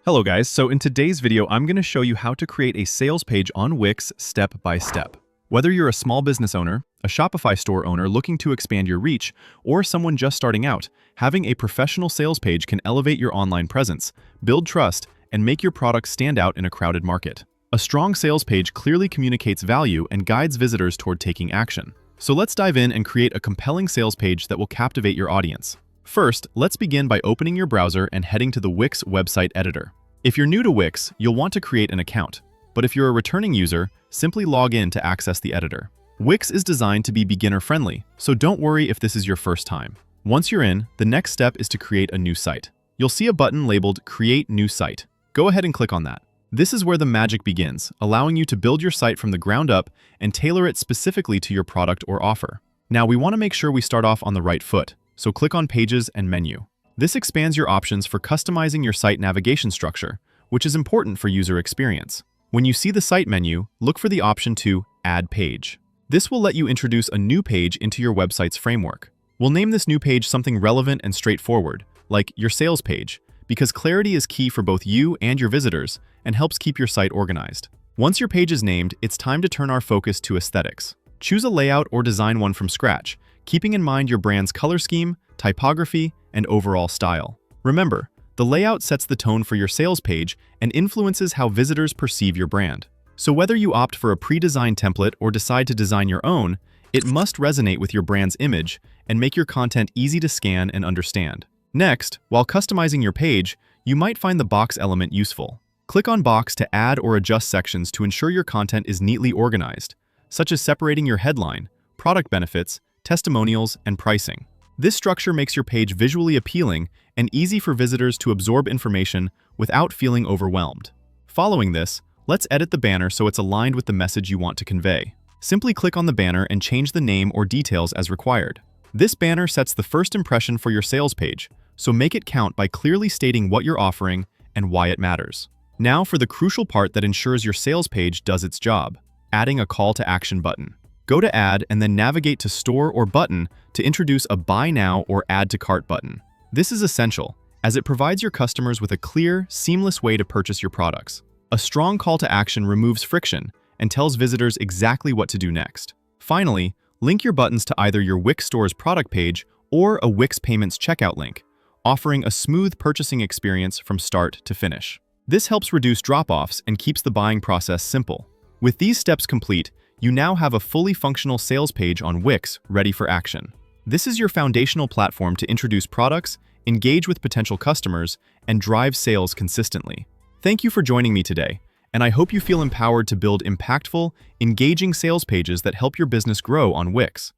Hello guys, so in today's video, I'm going to show you how to create a sales page on Wix step by step. Whether you're a small business owner, a Shopify store owner looking to expand your reach, or someone just starting out, having a professional sales page can elevate your online presence, build trust, and make your product stand out in a crowded market. A strong sales page clearly communicates value and guides visitors toward taking action. So let's dive in and create a compelling sales page that will captivate your audience. First, let's begin by opening your browser and heading to the Wix website editor. If you're new to Wix, you'll want to create an account, but if you're a returning user, simply log in to access the editor. Wix is designed to be beginner-friendly, so don't worry if this is your first time. Once you're in, the next step is to create a new site. You'll see a button labeled Create New Site. Go ahead and click on that. This is where the magic begins, allowing you to build your site from the ground up and tailor it specifically to your product or offer. Now, we want to make sure we start off on the right foot, so click on Pages and Menu. This expands your options for customizing your site navigation structure, which is important for user experience. When you see the site menu, look for the option to Add Page. This will let you introduce a new page into your website's framework. We'll name this new page something relevant and straightforward, like your sales page, because clarity is key for both you and your visitors and helps keep your site organized. Once your page is named, it's time to turn our focus to aesthetics. Choose a layout or design one from scratch, keeping in mind your brand's color scheme, typography, and overall style. Remember, the layout sets the tone for your sales page and influences how visitors perceive your brand. So whether you opt for a pre-designed template or decide to design your own, it must resonate with your brand's image and make your content easy to scan and understand. Next, while customizing your page, you might find the box element useful. Click on Box to add or adjust sections to ensure your content is neatly organized, such as separating your headline, product benefits, testimonials, and pricing. This structure makes your page visually appealing and easy for visitors to absorb information without feeling overwhelmed. Following this, let's edit the banner so it's aligned with the message you want to convey. Simply click on the banner and change the name or details as required. This banner sets the first impression for your sales page, so make it count by clearly stating what you're offering and why it matters. Now for the crucial part that ensures your sales page does its job: adding a call to action button. Go to Add and then navigate to Store or Button to introduce a Buy Now or Add to Cart button. This is essential, as it provides your customers with a clear, seamless way to purchase your products. A strong call to action removes friction and tells visitors exactly what to do next. Finally, link your buttons to either your Wix store's product page or a Wix Payments checkout link, offering a smooth purchasing experience from start to finish. This helps reduce drop-offs and keeps the buying process simple. With these steps complete, you now have a fully functional sales page on Wix ready for action. This is your foundational platform to introduce products, engage with potential customers, and drive sales consistently. Thank you for joining me today, and I hope you feel empowered to build impactful, engaging sales pages that help your business grow on Wix.